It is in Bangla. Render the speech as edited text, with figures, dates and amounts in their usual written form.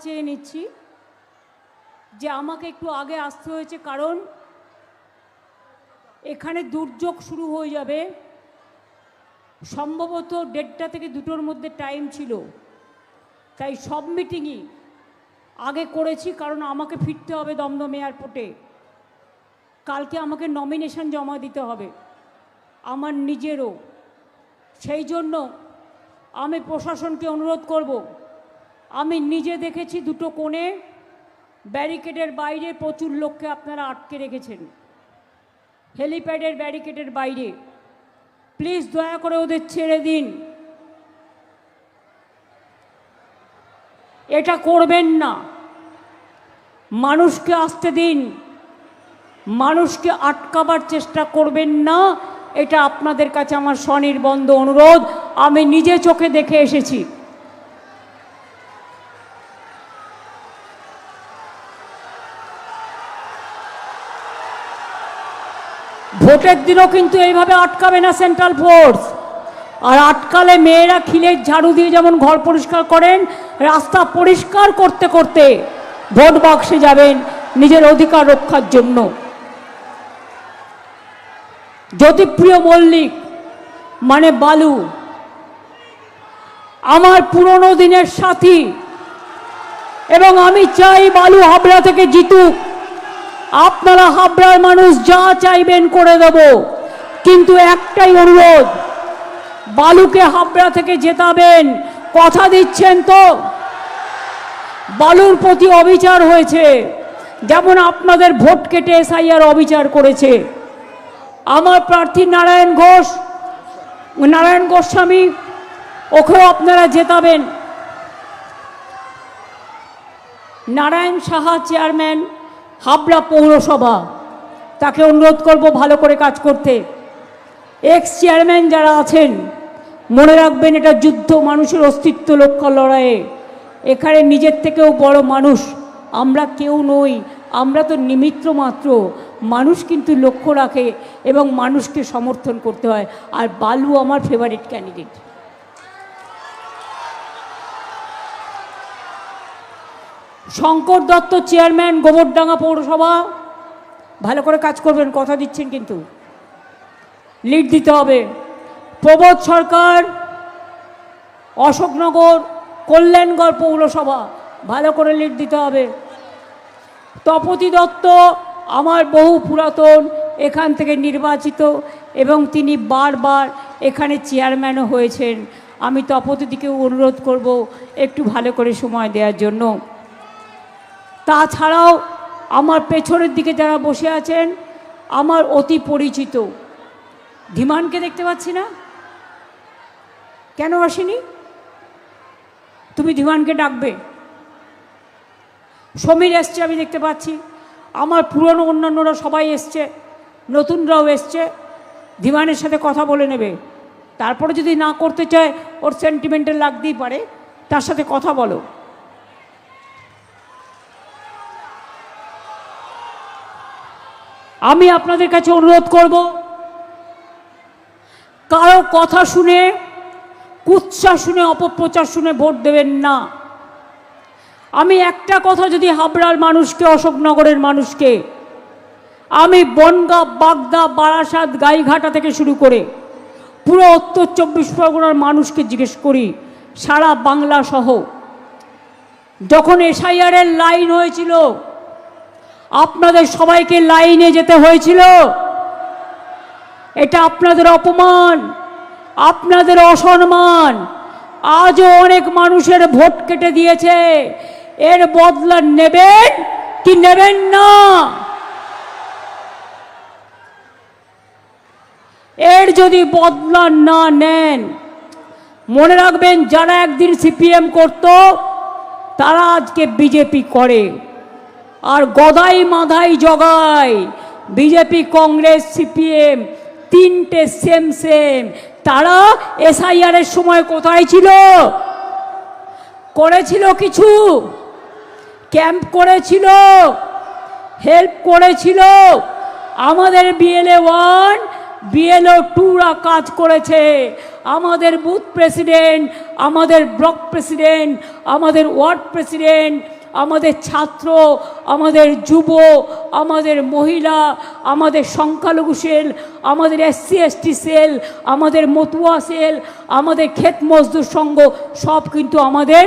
চেয়ে নিচ্ছি যে আমাকে একটু আগে আসতে হয়েছে, কারণ এখানে দুর্যোগ শুরু হয়ে যাবে। সম্ভবত 1:30 থেকে 2টোর মধ্যে টাইম ছিল, তাই সব মিটিংই আগে করেছি, কারণ আমাকে ফিরতে হবে দমদম এয়ারপোর্টে। কালকে আমাকে নমিনেশন জমা দিতে হবে আমার নিজেরও। সেই জন্য আমি প্রশাসনকে অনুরোধ করব, আমি নিজে দেখেছি 2টো কোণে ব্যারিকেডের বাইরে প্রচুর লোককে আপনারা আটকে রেখেছেন, হেলিপ্যাডের ব্যারিকেডের বাইরে। প্লিজ দয়া করে ওদের ছেড়ে দিন, এটা করবেন না। মানুষকে আসতে দিন, মানুষকে আটকাবার চেষ্টা করবেন না। এটা আপনাদের কাছে আমার স্বনির্বন্ধ অনুরোধ, আমি নিজে চোখে দেখে এসেছি। ভোটের দিনও কিন্তু এইভাবে আটকাবে না সেন্ট্রাল ফোর্স। আর আটকালে মেয়েরা খিলের ঝাড়ু দিয়ে যেমন ঘর পরিষ্কার করেন, রাস্তা পরিষ্কার করতে করতে ভোট বাক্সে যাবেন নিজের অধিকার রক্ষার জন্য। জ্যোতিপ্রিয় মল্লিক মানে বালু আমার পুরনো দিনের সাথী, এবং আমি চাই বালু হাবড়া থেকে জিতুক। আপনারা হাবড়ার মানুষ যা চাইবেন করে দেব, কিন্তু একটাই অনুরোধ, বালুকে হাবড়া থেকে জেতাবেন। কথা দিচ্ছেন তো? বালুর প্রতি অবিচার হয়েছে, যেমন আপনাদের ভোট কেটে এসআইআর অবিচার করেছে। আমার প্রার্থী নারায়ণ গোস্বামী, ওকেও আপনারা জেতাবেন। নারায়ণ সাহা চেয়ারম্যান হাবড়া পৌরসভা, তাকে অনুরোধ করব ভালো করে কাজ করতে। এক্স চেয়ারম্যান যারা আছেন, মনে রাখবেন এটা যুদ্ধ, মানুষের অস্তিত্ব রক্ষার লড়াইয়ে। এখানে নিজের থেকেও বড় মানুষ আমরা কেউ নই, আমরা তো নিমিত্ত মাত্র। মানুষ কিন্তু লক্ষ্য রাখে এবং মানুষকে সমর্থন করতে হয়। আর বালু আমার favourite candidate. Shankar Dutta chairman Gobardanga পৌরসভা, ভালো করে কাজ করবেন, কথা দিচ্ছেন কিন্তু লিড দিতে হবে। প্রবোধ সরকার অশোকনগর কল্যাণগড় পৌরসভা, ভালো করে লিড দিতে হবে। তপতি দত্ত আমার বহু পুরাতন, এখান থেকে নির্বাচিত এবং তিনি বারবার এখানে চেয়ারম্যানও হয়েছেন। আমি তপতিদিকেও অনুরোধ করব একটু ভালো করে সময় দেওয়ার জন্য। তাছাড়াও আমার পেছনের দিকে যারা বসে আছেন আমার অতি পরিচিত, ধীমানকে দেখতে পাচ্ছি না, কেন আসেনি? তুমি ধীমানকে ডাকবে। সমীর এসছে, আমি দেখতে পাচ্ছি। আমার পুরনো অন্যান্যরা সবাই এসছে, নতুনরাও এসছে। ধীমানের সাথে কথা বলে নেবে, তারপরে যদি না করতে চায়, ওর সেন্টিমেন্টাল লাগতেই পারে, তার সাথে কথা বলো। আমি আপনাদের কাছে অনুরোধ করব, কারো কথা শুনে, কুৎসা শুনে, অপপ্রচার শুনে ভোট দেবেন না। আমি একটা কথা যদি হাবড়ার মানুষকে, অশোকনগরের মানুষকে, আমি বনগাঁ, বাগদা, বারাসাত, গাইঘাটা থেকে শুরু করে পুরো উত্তর 24 পরগনার মানুষকে জিজ্ঞেস করি, সারা বাংলা সহ, যখন এসআইআরের লাইন হয়েছিল আপনাদের সবাইকে লাইনে যেতে হয়েছিল। এটা আপনাদের অপমান, আপনাদের অসম্মান। আজও অনেক মানুষের ভোট কেটে দিয়েছে, এর বদলা নেবেন কি নেবেন না? এর যদি বদলা না নেন, মনে রাখবেন যারা একদিন সিপিএম করত তারা আজকে বিজেপি করে। আর গদাই মাধাই জগাই, বিজেপি, কংগ্রেস, সিপিএম তিনটে সেম সেম। তারা এসআইআরের সময় কোথায় ছিল? করেছিল কিছু? ক্যাম্প করেছিল, হেল্প করেছিল। আমাদের BLA 1, BLA 2রা কাজ করেছে। আমাদের বুথ প্রেসিডেন্ট, আমাদের ব্লক প্রেসিডেন্ট, আমাদের ওয়ার্ড প্রেসিডেন্ট, আমাদের ছাত্র, আমাদের যুব, আমাদের মহিলা, আমাদের সংখ্যালঘু সেল, আমাদের SC/ST সেল, আমাদের মতুয়া সেল, আমাদের ক্ষেত মজদুর সংঘ, সব কিন্তু আমাদের